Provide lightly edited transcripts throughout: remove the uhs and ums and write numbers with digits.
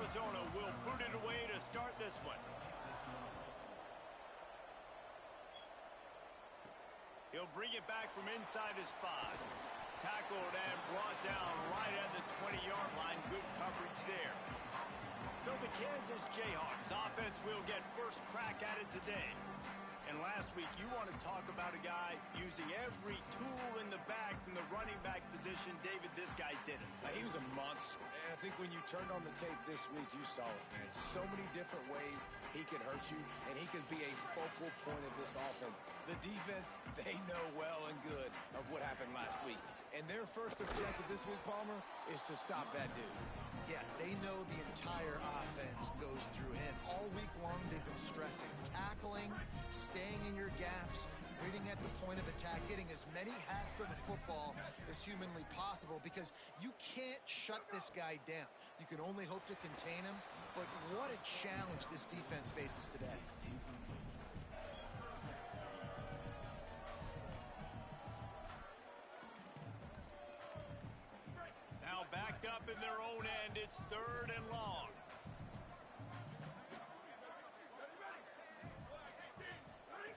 Arizona will put it away to start this one. He'll bring it back from inside his 5. Tackled and brought down right at the 20-yard line. Good coverage there. So the Kansas Jayhawks offense will get first crack at it today. And last week, you want to talk about a guy using every tool in the bag from the running back position. David, this guy did it. He was a monster. And I think when you turned on the tape this week, you saw it, man. So many different ways he could hurt you, and he could be a focal point of this offense. The defense, they know well and good of what happened last week. And their first objective this week, Palmer, is to stop that dude. Yeah, they know the entire offense goes through him. All week long, they've been stressing, tackling, staying in your gaps, waiting at the point of attack, getting as many hats to the football as humanly possible, because you can't shut this guy down. You can only hope to contain him, but what a challenge this defense faces today. Now backed up in their own end, it's 3rd and long.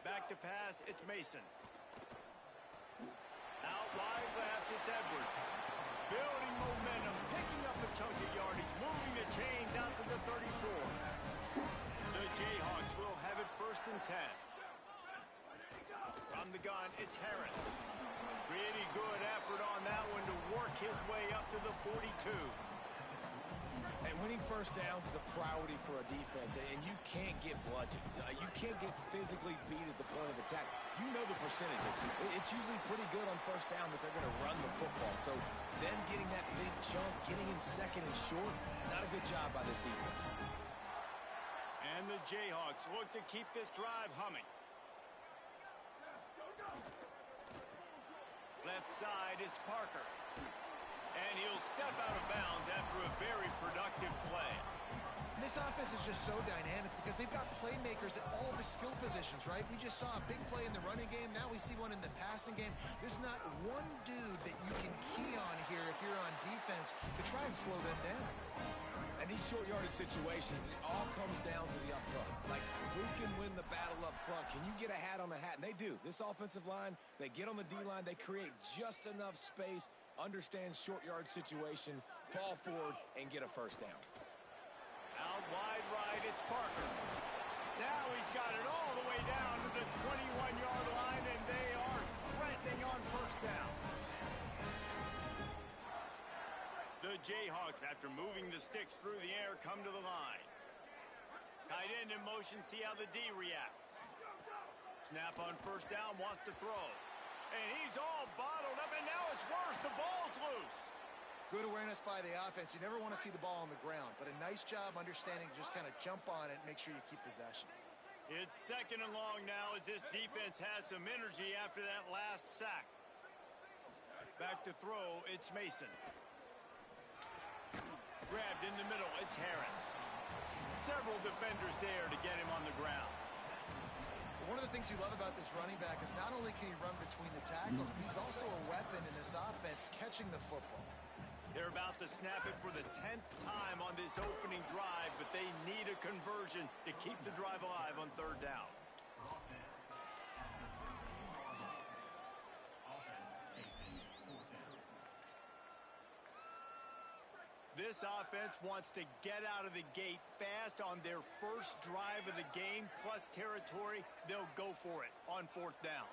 Back to pass, it's Mason. Out wide left, it's Edwards. Building momentum, picking up a chunk of yardage, moving the chains out to the 34. The Jayhawks will have it 1st and 10. From the gun, it's Harris. Pretty good effort on that one to work his way up to the 42. And winning first downs is a priority for a defense, and you can't get bludgeoned. You can't get physically beat at the point of attack. You know the percentages. It's usually pretty good on first down that they're going to run the football. So them getting that big chunk, getting in 2nd and short, not a good job by this defense. And the Jayhawks look to keep this drive humming. Left side is Parker. And he'll step out of bounds after a very productive play. This offense is just so dynamic because they've got playmakers at all the skill positions, right? We just saw a big play in the running game. Now we see one in the passing game. There's not one dude that you can key on here if you're on defense to try and slow them down. And these short yardage situations, it all comes down to the up front. Like, who can win the battle up front? Can you get a hat on a hat? And they do. This offensive line, they get on the D-line, they create just enough space, understand short yard situation, fall forward, and get a first down. Out wide right, it's Parker. Now he's got it all the way down to the 21-yard line, and they are threatening on first down. The Jayhawks, after moving the sticks through the air, come to the line. Tight end in motion, see how the D reacts. Snap on first down, wants to throw. And he's all bottled up, and now it's worse. The ball's loose. Good awareness by the offense. You never want to see the ball on the ground, but a nice job understanding to just kind of jump on it and make sure you keep possession. It's 2nd and long now as this defense has some energy after that last sack. Back to throw, it's Mason. Grabbed in the middle, it's Harris. Several defenders there to get him on the ground. One of the things you love about this running back is not only can he run between the tackles, but he's also a weapon in this offense catching the football. They're about to snap it for the 10th time on this opening drive, but they need a conversion to keep the drive alive on 3rd down. This offense wants to get out of the gate fast on their first drive of the game, plus territory. They'll go for it on 4th down.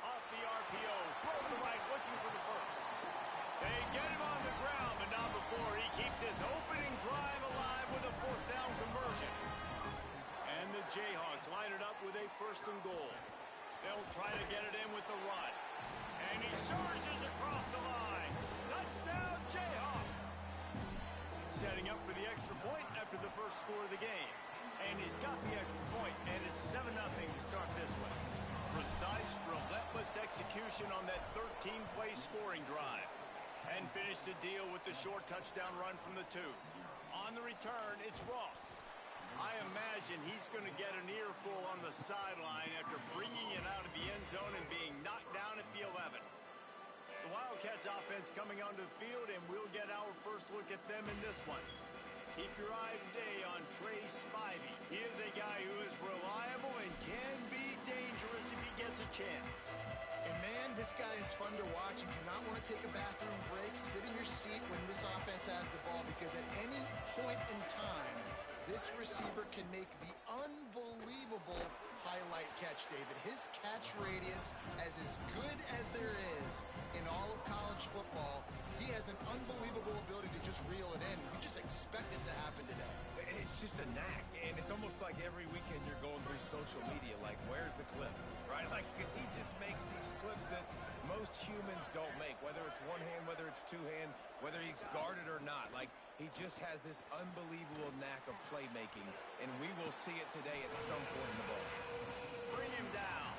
Off the RPO, throw to the right, looking for the first. They get him on the ground, but not before he keeps his opening drive alive with a 4th down conversion. And the Jayhawks line it up with a 1st and goal. They'll try to get it in with the run. And he surges across the line. Touchdown, Jayhawks! Setting up for the extra point after the first score of the game. And he's got the extra point, and it's 7-0 to start this one. Precise, relentless execution on that 13-play scoring drive. And finished the deal with the short touchdown run from the 2. On the return, it's Ross. I imagine he's going to get an earful on the sideline after bringing it out of the end zone and being knocked down at the 11. The Wildcats Jets offense coming onto the field, and we'll get our first look at them in this one. Keep your eye today on Trey Spivey. He is a guy who is reliable and can be dangerous if he gets a chance. And man, this guy is fun to watch. You do not want to take a bathroom break. Sit in your seat when this offense has the ball, because at any point in time, this receiver can make the unbelievable highlight catch, David. His catch radius is as good as there is in all of college football. He has an unbelievable ability to just reel it in. We just expect it to happen today. It's just a knack, and it's almost like every weekend you're going through social media, like, where's the clip, right? Like, because he just makes these clips that most humans don't make, whether it's one hand, whether it's two hand, whether he's guarded or not. Like, he just has this unbelievable knack of playmaking, and we will see it today at some point in the ball. Bring him down.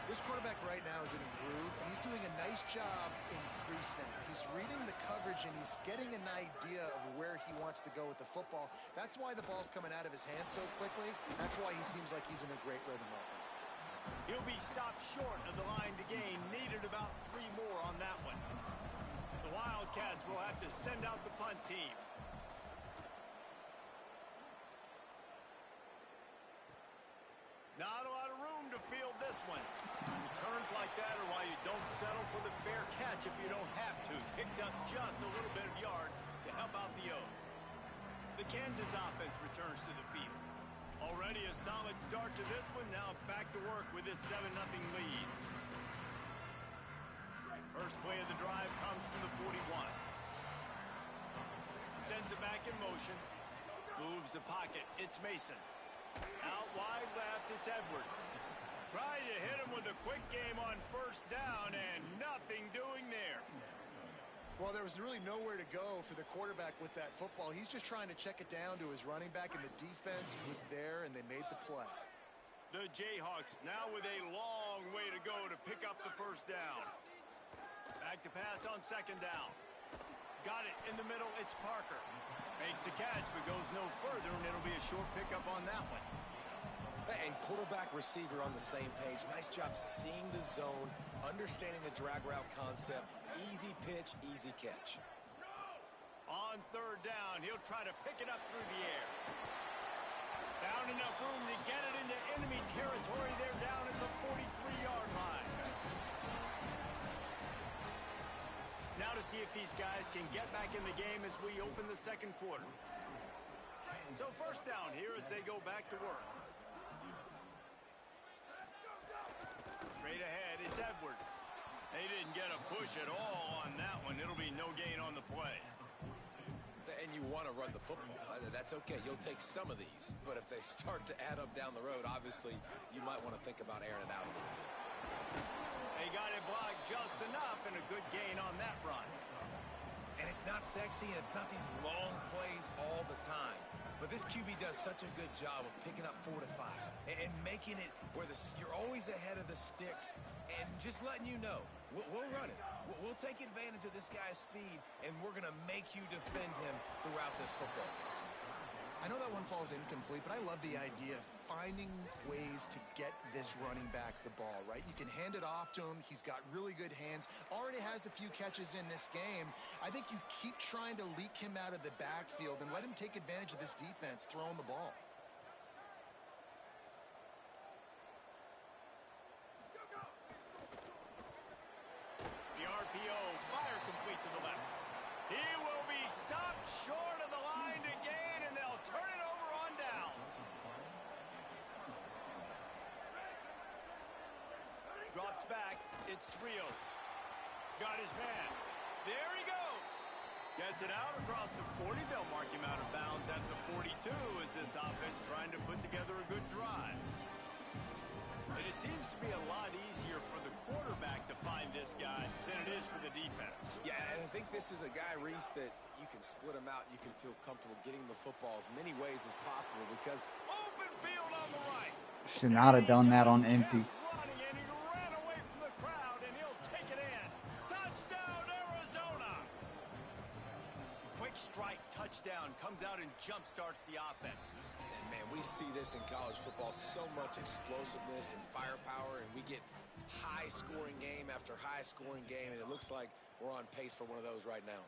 This quarterback right now is in a groove, and he's doing a nice job in pre-snap. He's reading the coverage, and he's getting an idea of where he wants to go with the football. That's why the ball's coming out of his hands so quickly. That's why he seems like he's in a great rhythm right now. He'll be stopped short of the line to gain. Needed about 3 more on that one. The Wildcats will have to send out the punt team. Not a lot of room to field this one. Returns like that are why you don't settle for the fair catch if you don't have to. Picks up just a little bit of yards to help out the O. The Kansas offense returns to the field. Already a solid start to this one. Now back to work with this 7-0 lead. First play of the drive comes from the 41. Sends it back in motion. Moves the pocket. It's Mason. Out wide left, it's Edwards. Trying to hit him with a quick game on first down, and nothing doing there. Well, there was really nowhere to go for the quarterback with that football. He's just trying to check it down to his running back, and the defense was there, and they made the play. The Jayhawks now with a long way to go to pick up the first down. Back to pass on second down. Got it in the middle, it's Parker. Makes the catch, but goes no further, and it'll be a short pickup on that one. And quarterback receiver on the same page. Nice job seeing the zone, understanding the drag route concept. Easy pitch, easy catch. On third down, he'll try to pick it up through the air. Found enough room to get it into enemy territory. They're down at the 43-yard line. Now to see if these guys can get back in the game as we open the second quarter. So first down here as they go back to work. Straight ahead, it's Edwards. They didn't get a push at all on that one. It'll be no gain on the play. And you want to run the football. That's okay. You'll take some of these. But if they start to add up down the road, obviously, you might want to think about airing it out a little bit. They got it blocked just enough, and a good gain on that run. And it's not sexy, and it's not these long plays all the time. But this QB does such a good job of picking up 4 to 5 and making it where you're always ahead of the sticks and just letting you know, we'll run it. We'll take advantage of this guy's speed, and we're going to make you defend him throughout this football game. I know that one falls incomplete, but I love the idea of finding ways to get this running back the ball, right? You can hand it off to him. He's got really good hands. Already has a few catches in this game. I think you keep trying to leak him out of the backfield and let him take advantage of this defense throwing the ball. The RPO, fire complete to the left. He will be stopped short of the line to gain, and they'll turn it over on downs. Drops back. It's Rios. Got his man. There he goes. Gets it out across the 40. They'll mark him out of bounds at the 42 as this offense trying to put together a good drive. And it seems to be a lot easier for the quarterback to find this guy than it is for the defense. Yeah, and I think this is a guy, Reese, that you can split him out. You can feel comfortable getting the football as many ways as possible because open field on the right. Should not have done that on empty. Running, and he ran away from the crowd, and he'll take it in. Touchdown, Arizona! Quick strike touchdown comes out and jump starts the offense. man, we see this in college football, so much explosiveness and firepower, and we get high-scoring game after high-scoring game, and it looks like we're on pace for one of those right now.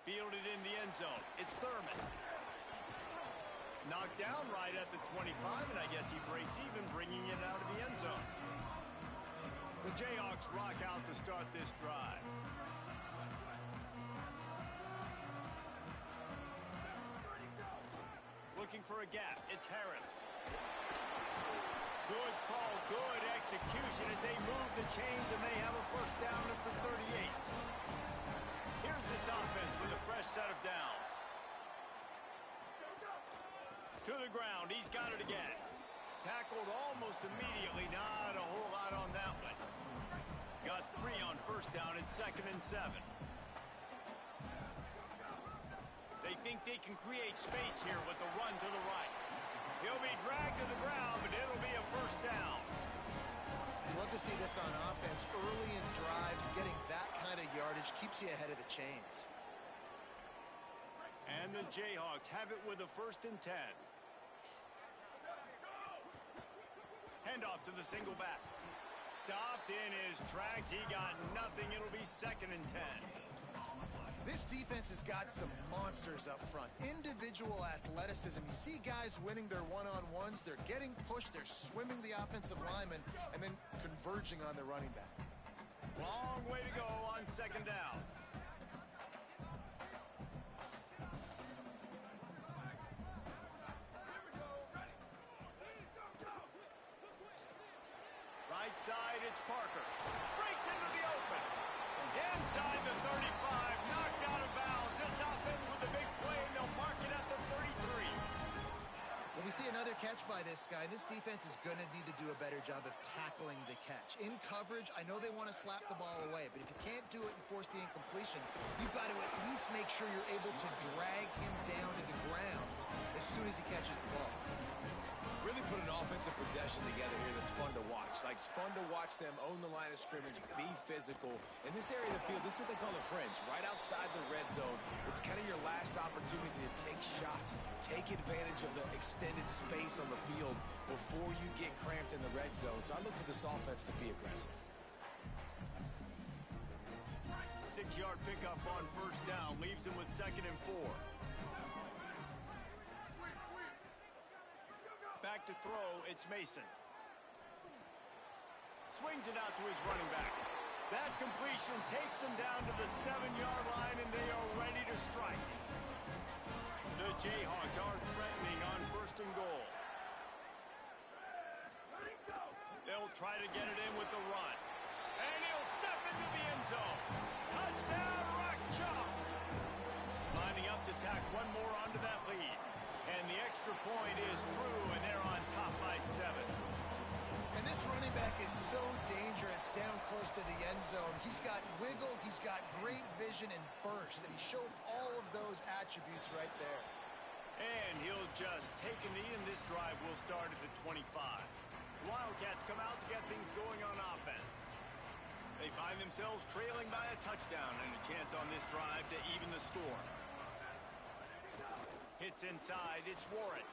Fielded in the end zone. It's Thurman. Knocked down right at the 25, and I guess he breaks even, bringing it out of the end zone. The Jayhawks rock out to start this drive. Looking for a gap. It's Harris. Good call, good execution as they move the chains, and they have a first down at the 38. Here's this offense with a fresh set of downs. To the ground, he's got it again. Tackled almost immediately, not a whole lot on that one. Got 3 on first down and 2nd and 7. They think they can create space here with the run to the right. He'll be dragged to the ground, but it'll be a first down. Love to see this on offense. Early in drives, getting that kind of yardage keeps you ahead of the chains. And the Jayhawks have it with a 1st and 10. Handoff to the single back. Stopped in his tracks. He got nothing. It'll be 2nd and 10. This defense has got some monsters up front. Individual athleticism. You see guys winning their one-on-ones. They're getting pushed. They're swimming the offensive lineman and then converging on the running back. Long way to go on 2nd down. Right side, it's Parker. Breaks into the open. Inside the 35, knocked out of bounds. This offense with a big play, and they'll mark it at the 33. Well, we see another catch by this guy. This defense is going to need to do a better job of tackling the catch. In coverage, I know they want to slap the ball away, but if you can't do it and force the incompletion, you've got to at least make sure you're able to drag him down to the ground as soon as he catches the ball. Really put an offensive possession together here that's fun to watch. Like, it's fun to watch them own the line of scrimmage, be physical. In this area of the field, this is what they call the fringe, right outside the red zone. It's kind of your last opportunity to take shots, take advantage of the extended space on the field before you get cramped in the red zone. So I look for this offense to be aggressive. 6-yard pickup on first down, leaves him with 2nd and 4. Back to throw, it's Mason. Swings it out to his running back. That completion takes them down to the 7-yard line, and they are ready to strike. The Jayhawks are threatening on 1st and goal. They'll try to get it in with the run. And he'll step into the end zone. Touchdown, Rock Chalk! Lining up to tack one more onto that lead. And the extra point is true, and they're on top by 7. And this running back is so dangerous down close to the end zone. He's got wiggle, he's got great vision and burst, and he showed all of those attributes right there. And he'll just take a knee, and this drive will start at the 25. The Wildcats come out to get things going on offense. They find themselves trailing by a touchdown and a chance on this drive to even the score. Hits inside, it's Warren.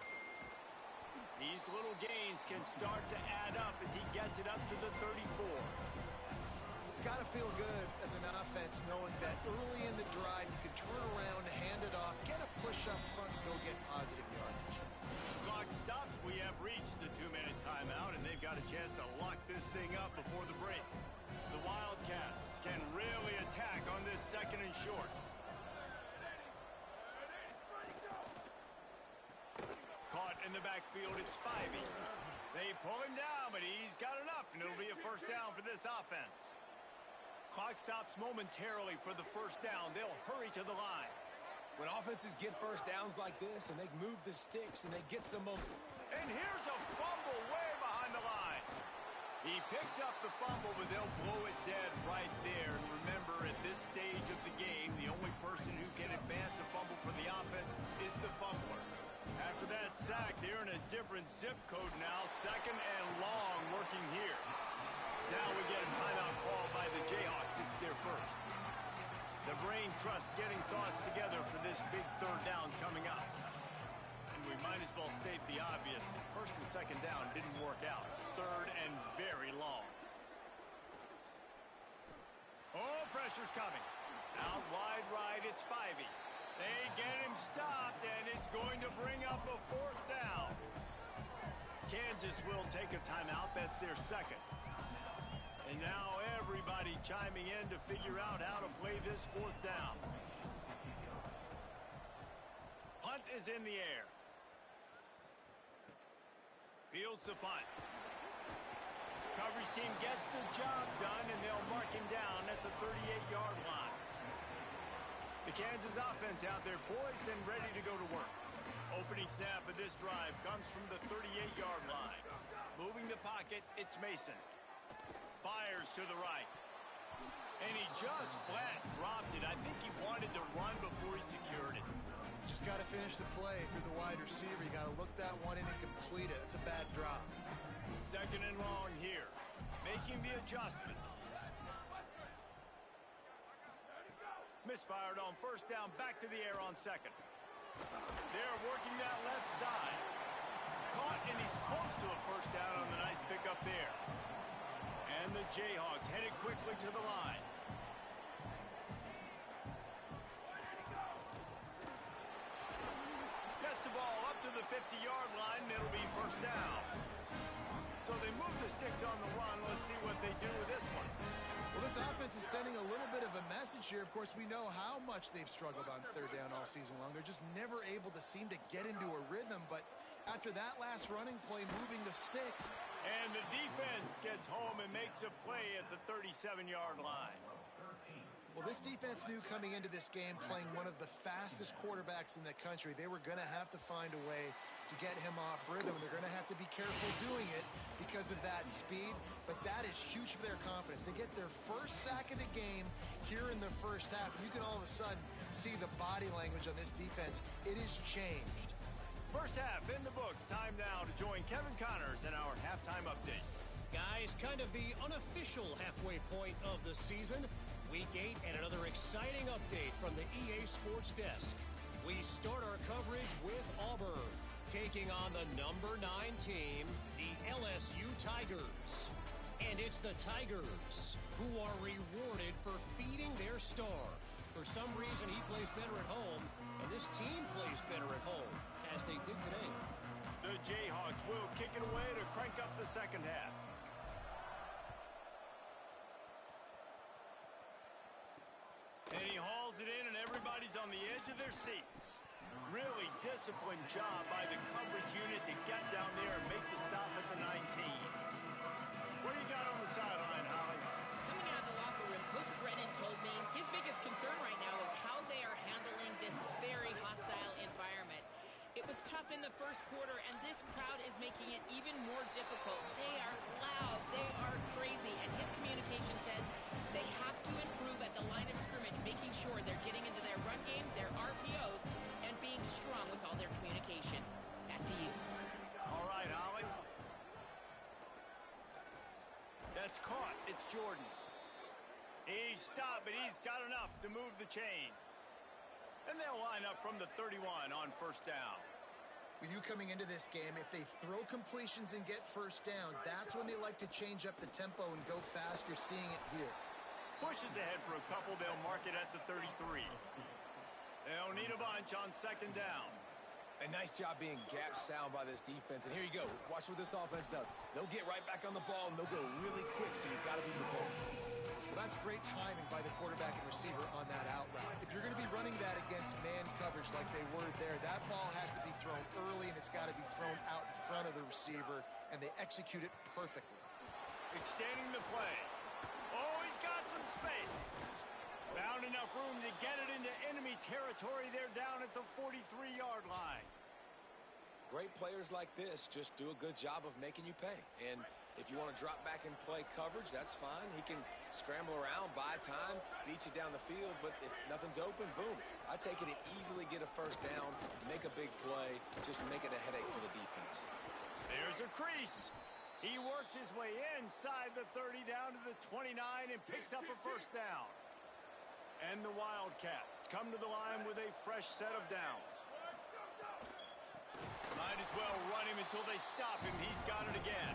These little gains can start to add up as he gets it up to the 34. It's got to feel good as an offense knowing that early in the drive you can turn around, hand it off, get a push up front, and go get positive yardage. Clock stops. We have reached the 2-minute timeout, and they've got a chance to lock this thing up before the break. The Wildcats can really attack on this 2nd and short. Caught in the backfield, it's Spivey. They pull him down, but he's got enough, and it'll be a first down for this offense. Clock stops momentarily for the first down. They'll hurry to the line. When offenses get first downs like this, and they move the sticks, and they get some momentum. And here's a fumble way behind the line. He picks up the fumble, but they'll blow it dead right there. And remember, at this stage of the game, the only person who can advance a fumble for the offense is the fumbler. After that sack, they're in a different zip code now. 2nd and long working here. Now we get a timeout call by the Jayhawks. It's their first. The brain trust getting thoughts together for this big 3rd down coming up. And we might as well state the obvious. First and second down didn't work out. Third and very long. Oh, pressure's coming. Out wide right, it's Spivey. They get him stopped, and it's going to bring up a fourth down. Kansas will take a timeout. That's their second. And now everybody chiming in to figure out how to play this fourth down. Punt is in the air. Fields the punt. Coverage team gets the job done, and they'll mark him down at the 38-yard line. The Kansas offense out there poised and ready to go to work. Opening snap of this drive comes from the 38-yard line. Moving the pocket, it's Mason. Fires to the right. And he just flat dropped it. I think he wanted to run before he secured it. Just got to finish the play for the wide receiver. You got to look that one in and complete it. It's a bad drop. Second and long here. Making the adjustment. Misfired on first down. Back to the air on second. They're working that left side. Caught, and he's close to a first down on the nice pickup there. And the Jayhawks headed quickly to the line. Gets the ball up to the 50-yard line, and it'll be first down. So they move the sticks on the run. Let's see what they do with this one. Well, this offense is sending a little bit of a message here. Of course, we know how much they've struggled on third down all season long. They're just never able to seem to get into a rhythm. But after that last running play, moving the sticks. And the defense gets home and makes a play at the 37-yard line. Well, this defense knew coming into this game, playing one of the fastest quarterbacks in the country, they were going to have to find a way to get him off rhythm. They're going to have to be careful doing it because of that speed, but that is huge for their confidence. They get their first sack of the game here in the first half, and you can all of a sudden see the body language on this defense. It is changed. First half in the books. Time now to join Kevin Connors in our halftime update. Guys, kind of the unofficial halfway point of the season. Week 8 and another exciting update from the EA Sports Desk. We start our coverage with Auburn, taking on the number 9 team, the LSU Tigers. And it's the Tigers who are rewarded for feeding their star. For some reason, he plays better at home, and this team plays better at home, as they did today. The Jayhawks will kick it away to crank up the second half. And he hauls it in, and everybody's on the edge of their seats. Really disciplined job by the coverage unit to get down there and make the stop at the 19. What do you got on the sideline, Holly? Coming out of the locker room, Coach Brennan told me his biggest concern right now is how they are handling this very hostile environment. It was tough in the first quarter, and this crowd is making it even more difficult. They are loud. They are crazy. And his communication says they have to improve at the line of scrimmage, making sure they're getting into their run game, their RPOs, and being strong with all their communication. Back to you. All right, Holly. That's caught. It's Jordan. He's stopped, but he's got enough to move the chain. And they'll line up from the 31 on first down. When you coming into this game, if they throw completions and get first downs, that's when they like to change up the tempo and go fast. You're seeing it here. Pushes ahead for a couple. They'll mark it at the 33. They'll need a bunch on second down. A nice job being gap sound by this defense. And here you go. Watch what this offense does. They'll get right back on the ball, and they'll go really quick, so you've got to be prepared. Well, that's great timing by the quarterback and receiver on that out route. If you're going to be running that against man coverage like they were there, that ball has to be thrown early, and it's got to be thrown out in front of the receiver, and they execute it perfectly. Extending the play. Oh, he's got some space. Found enough room to get it into enemy territory. They're down at the 43-yard line. Great players like this just do a good job of making you pay. And if you want to drop back and play coverage, that's fine. He can scramble around, buy time, beat you down the field. But if nothing's open, boom. I take it and easily get a first down, make a big play, just make it a headache for the defense. There's a crease. He works his way inside the 30 down to the 29 and picks up a first down. And the Wildcats come to the line with a fresh set of downs. Might as well run him until they stop him. He's got it again.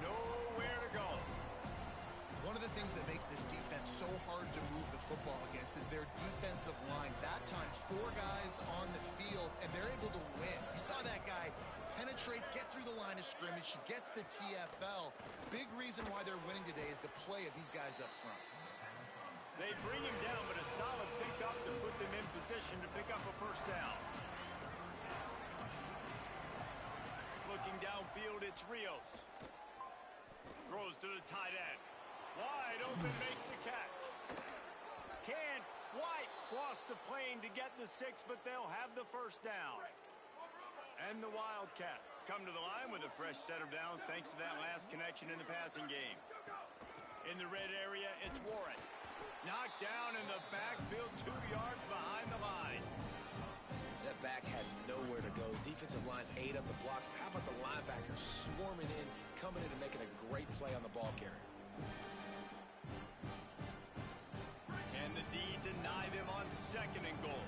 Nowhere to go. One of the things that makes this defense so hard to move the football against is their defensive line. That time, 4 guys on the field, and they're able to win. You saw that guy penetrate, get through the line of scrimmage. He gets the TFL. Big reason why they're winning today is the play of these guys up front. They bring him down, but a solid pickup to put them in position to pick up a first down. Looking downfield, it's Rios. Throws to the tight end. Wide open, makes the catch. Can't quite cross the plane to get the 6, but they'll have the first down. And the Wildcats come to the line with a fresh set of downs thanks to that last connection in the passing game. In the red area, it's Warren. Knocked down in the backfield, 2 yards behind the line. That back had nowhere to go. Defensive line ate up the blocks. How about the linebackers swarming in, coming in and making a great play on the ball carrier? And the D deny them on 2nd and goal.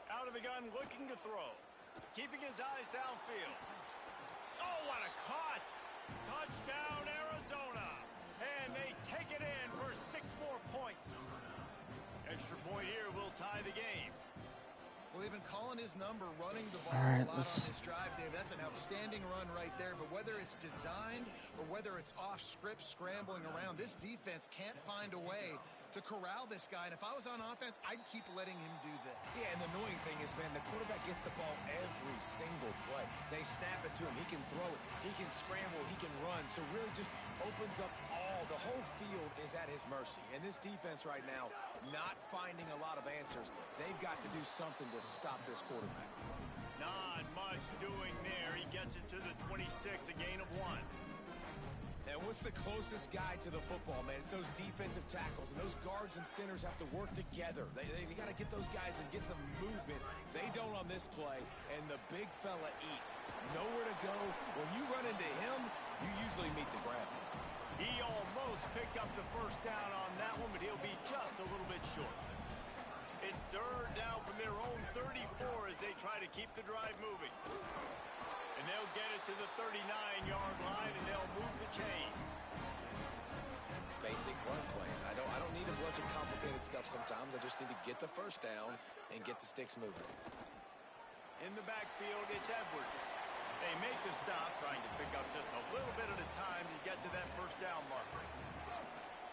Out of the gun, looking to throw. Keeping his eyes downfield. Oh, what a cut! Touchdown, Arizona! And they take it in for 6 more points. Extra point here will tie the game. Well, they've been calling his number, running the ball All right, a lot let's... on this drive, Dave. That's an outstanding run right there. But whether it's designed or whether it's off script, scrambling around, this defense can't find a way to corral this guy. And if I was on offense, I'd keep letting him do this. Yeah, and the annoying thing is, man, the quarterback gets the ball every single play. They snap it to him. He can throw it. He can scramble. He can run. So really just opens up all. The whole field is at his mercy. And this defense right now, not finding a lot of answers. They've got to do something to stop this quarterback. Not much doing there. He gets it to the 26, a gain of 1. And what's the closest guy to the football, man? It's those defensive tackles, and those guards and centers have to work together. They got to get those guys and get some movement. They don't on this play, and the big fella eats. Nowhere to go. When you run into him, you usually meet the ground. He almost picked up the first down on that one, but he'll be just a little bit short. It's 3rd down from their own 34 as they try to keep the drive moving. And they'll get it to the 39-yard line, and they'll move the chains. Basic run plays. I don't need a bunch of complicated stuff sometimes. I just need to get the first down and get the sticks moving. In the backfield, it's Edwards. They make the stop, trying to pick up just a little bit at a time to get to that first down marker.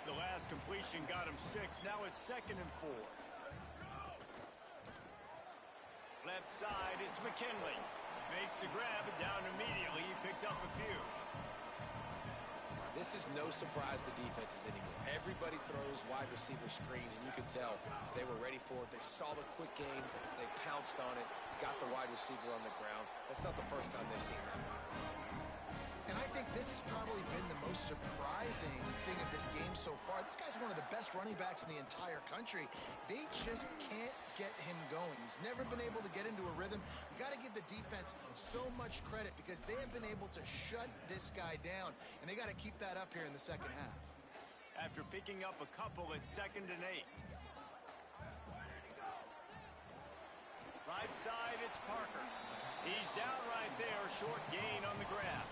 The last completion got him 6. Now it's 2nd and 4. Left side, it's McKinley. Makes the grab, and down immediately. He picks up a few. This is no surprise to defenses anymore. Everybody throws wide receiver screens, and you can tell they were ready for it. They saw the quick game. They pounced on it, got the wide receiver on the ground. That's not the first time they've seen that. And I think this has probably been the most surprising thing of this game so far. This guy's one of the best running backs in the entire country. They just can't get him going. He's never been able to get into a rhythm. You got to give the defense so much credit because they have been able to shut this guy down, and they got to keep that up here in the second half. After picking up a couple, it's 2nd and 8. Right side, it's Parker. He's down right there, short gain on the grab.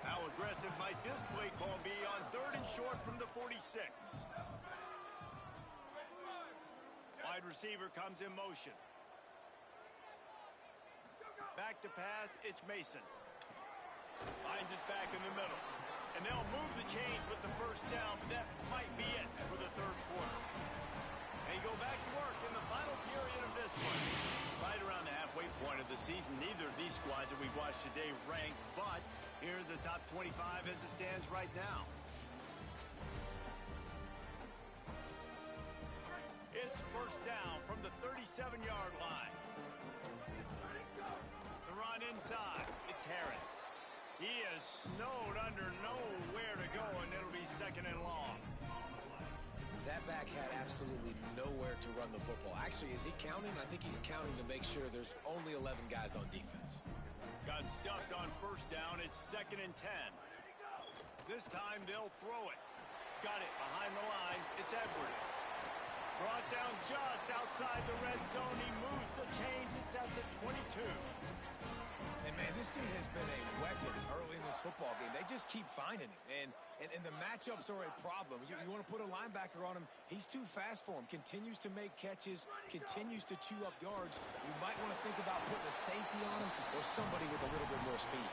How aggressive might this play call be on 3rd and short from the 46? Wide receiver comes in motion. Back to pass, it's Mason. Finds his back in the middle. And they'll move the chains with the first down, but that might be it for the 3rd quarter. They go back to work in the final period of this one. Right around the halfway point of the season, neither of these squads that we've watched today ranked, but here's the top 25 as it stands right now. It's first down from the 37-yard line. The run inside. It's Harris. He is snowed under, nowhere to go, and it'll be 2nd and long. That back had absolutely nowhere to run the football. Actually, is he counting? I think he's counting to make sure there's only 11 guys on defense. Got stuffed on first down. It's 2nd and 10. This time they'll throw it. Got it behind the line. It's Edwards. Brought down just outside the red zone. He moves the chains. It's at the 22. And, man, this dude has been a weapon early in this football game. They just keep finding him. And the matchups are a problem. You want to put a linebacker on him, he's too fast for him. Continues to make catches, continues to chew up yards. You might want to think about putting a safety on him or somebody with a little bit more speed.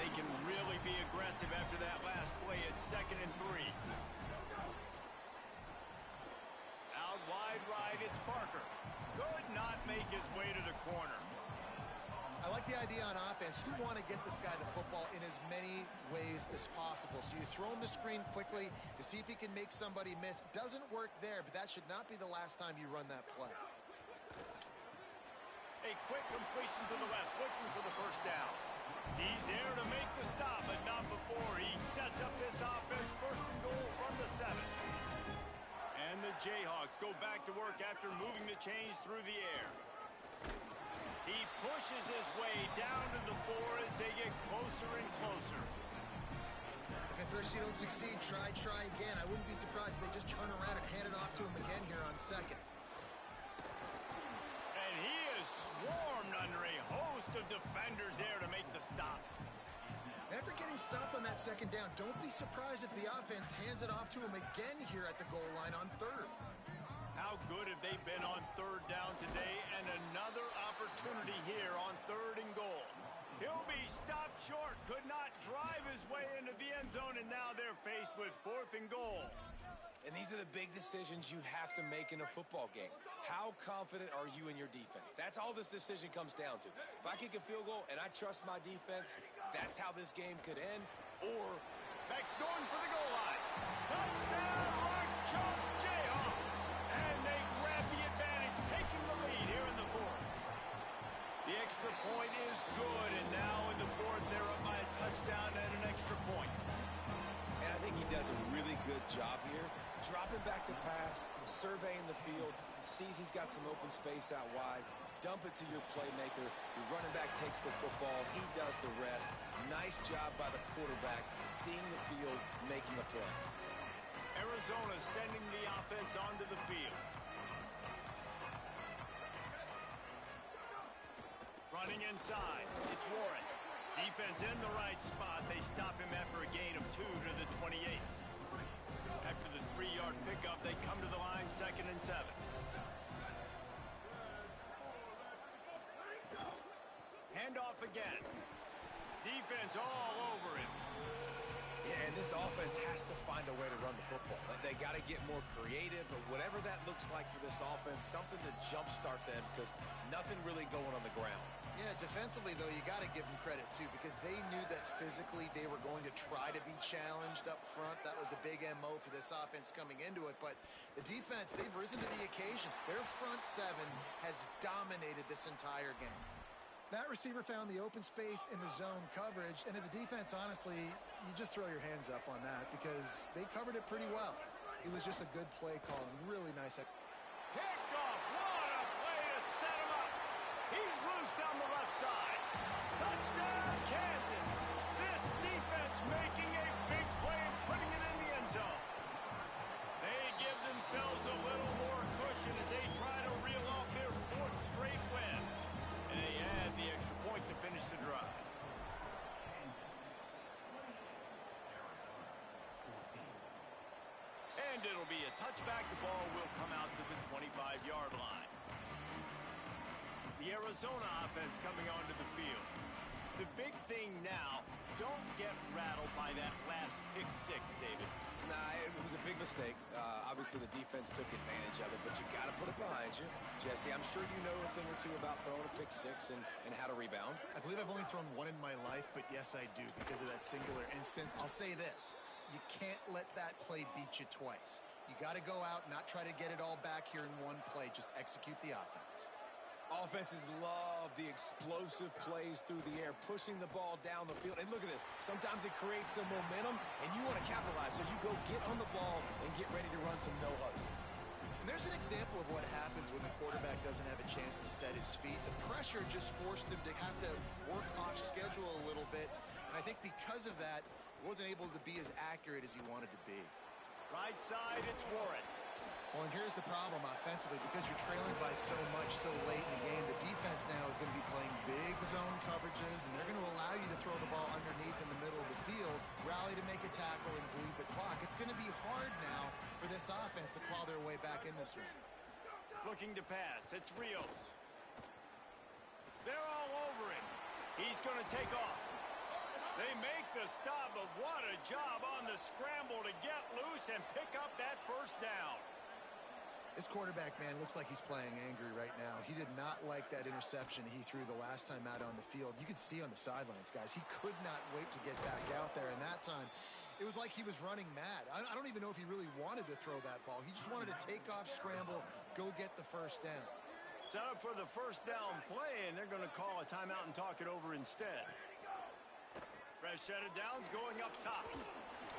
They can really be aggressive after that last play. It's 2nd and 3. Out wide right, it's Parker. Could not make his way to the corner. I like the idea on offense. You want to get this guy the football in as many ways as possible. So you throw him the screen quickly to see if he can make somebody miss. Doesn't work there, but that should not be the last time you run that play. A quick completion to the left, looking for the first down. He's there to make the stop, but not before. He sets up this offense 1st and goal from the 7. And the Jayhawks go back to work after moving the chains through the air. He pushes his way down to the 4 as they get closer and closer. If at first you don't succeed, try again. I wouldn't be surprised if they just turn around and hand it off to him again here on 2nd. And he is swarmed under a host of defenders there to make the stop. After getting stopped on that 2nd down, don't be surprised if the offense hands it off to him again here at the goal line on 3rd. How good have they been on 3rd down today? And another opportunity here on 3rd and goal. He'll be stopped short, could not drive his way into the end zone, and now they're faced with 4th and goal. And these are the big decisions you have to make in a football game. How confident are you in your defense? That's all this decision comes down to. If I kick a field goal and I trust my defense, that's how this game could end. Or Beck's going for the goal line. Touchdown, right choke, Jayhawk. And they grab the advantage, taking the lead here in the 4th. The extra point is good, and now in the 4th, they're up by a touchdown and an extra point. And I think he does a really good job here. Dropping back to pass, surveying the field, sees he's got some open space out wide, dump it to your playmaker. Your running back takes the football. He does the rest. Nice job by the quarterback, seeing the field, making a play. Arizona sending the offense onto the field. Running inside, it's Warren. Defense in the right spot. They stop him after a gain of 2 to the 28. After the 3-yard pickup, they come to the line 2nd and 7. Handoff again. Defense all over him. Yeah, and this offense has to find a way to run the football. They got to get more creative, but whatever that looks like for this offense, something to jumpstart them because nothing really going on the ground. Yeah, defensively, though, you got to give them credit, too, because they knew that physically they were going to try to be challenged up front. That was a big MO for this offense coming into it. But the defense, they've risen to the occasion. Their front 7 has dominated this entire game. That receiver found the open space in the zone coverage, and as a defense, honestly, you just throw your hands up on that because they covered it pretty well. It was just a good play call and really nice. Picked off. What a play to set him up. He's loose down the left side. Touchdown, Kansas. This defense making a big play and putting it in the end zone. They give themselves a little more cushion as they try to reel off their 4th straight win. And they add the extra point to finish the drive. And it'll be a touchback. The ball will come out to the 25-yard line. The Arizona offense coming onto the field. The big thing now, don't get rattled by that last pick 6, David. Nah, it was a big mistake. Obviously, the defense took advantage of it, but you got to put it behind you. Jesse, I'm sure you know a thing or two about throwing a pick 6 and how to rebound. I believe I've only thrown one in my life, but yes, I do because of that singular instance. I'll say this. You can't let that play beat you twice. You got to go out, not try to get it all back here in one play. Just execute the offense. Offenses love the explosive plays through the air, pushing the ball down the field. And look at this. Sometimes it creates some momentum, and you want to capitalize. So you go get on the ball and get ready to run some no-huddle. And there's an example of what happens when the quarterback doesn't have a chance to set his feet. The pressure just forced him to have to work off schedule a little bit. And I think because of that, he wasn't able to be as accurate as he wanted to be. Right side, it's Warren. Well, and here's the problem offensively. Because you're trailing by so much so late in the game, the defense now is going to be playing big zone coverages, and they're going to allow you to throw the ball underneath in the middle of the field, rally to make a tackle, and bleed the clock. It's going to be hard now for this offense to claw their way back in this one. Looking to pass. It's Rios. They're all over him. He's going to take off. They make the stop, but what a job on the scramble to get loose and pick up that first down. This quarterback, man, looks like he's playing angry right now. He did not like that interception he threw the last time out on the field. You could see on the sidelines, guys, he could not wait to get back out there. And that time, it was like he was running mad. I don't even know if he really wanted to throw that ball. He just wanted to take off, scramble, go get the first down. Set up for the first down play, and they're going to call a timeout and talk it over instead. Fresh set of downs going up top.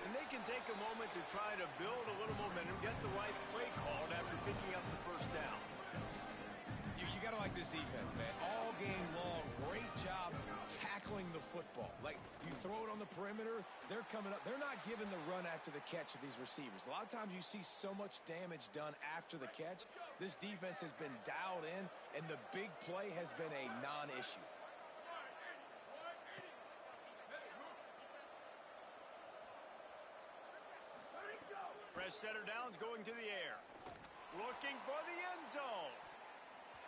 And they can take a moment to try to build a little momentum, get the right play called after picking up the first down. You got to like this defense, man. All game long, great job tackling the football. Like, you throw it on the perimeter, they're coming up. They're not giving the run after the catch of these receivers. A lot of times you see so much damage done after the catch. This defense has been dialed in, and the big play has been a non-issue. Fresh setter downs going to the air. Looking for the end zone.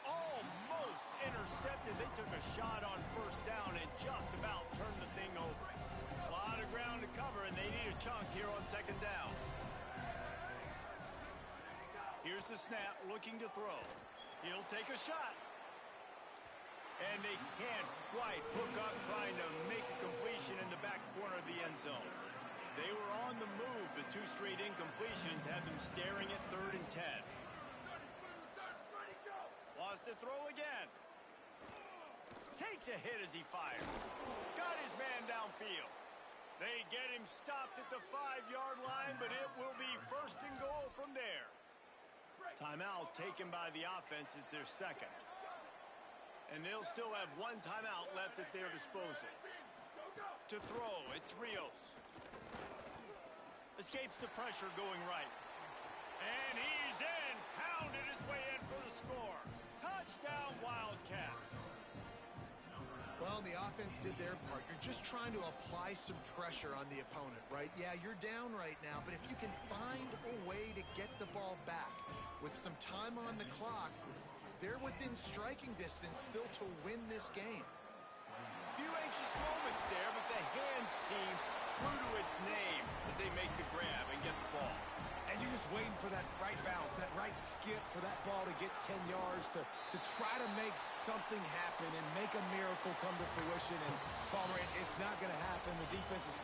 Almost intercepted. They took a shot on first down and just about turned the thing over. A lot of ground to cover, and they need a chunk here on second down. Here's the snap, looking to throw. He'll take a shot. And they can't quite hook up trying to make a completion in the back corner of the end zone. They were on the move, but two straight incompletions have them staring at 3rd and 10. Lost to throw again. Takes a hit as he fires. Got his man downfield. They get him stopped at the 5-yard line, but it will be 1st and goal from there. Timeout taken by the offense. It's their second. And they'll still have one timeout left at their disposal. To throw, it's Rios. Escapes the pressure going right. And he's in. Pounded his way in for the score. Touchdown, Wildcats. Well, the offense did their part. You're just trying to apply some pressure on the opponent, right? Yeah, you're down right now, but if you can find a way to get the ball back with some time on the clock, they're within striking distance still to win this game. Few anxious moments there, but the hands team true to its name as they make the grab and get the ball. And you're just waiting for that right bounce, that right skip for that ball to get 10 yards to try to make something happen and make a miracle come to fruition. And, Palmer, it's not going to happen. The defense is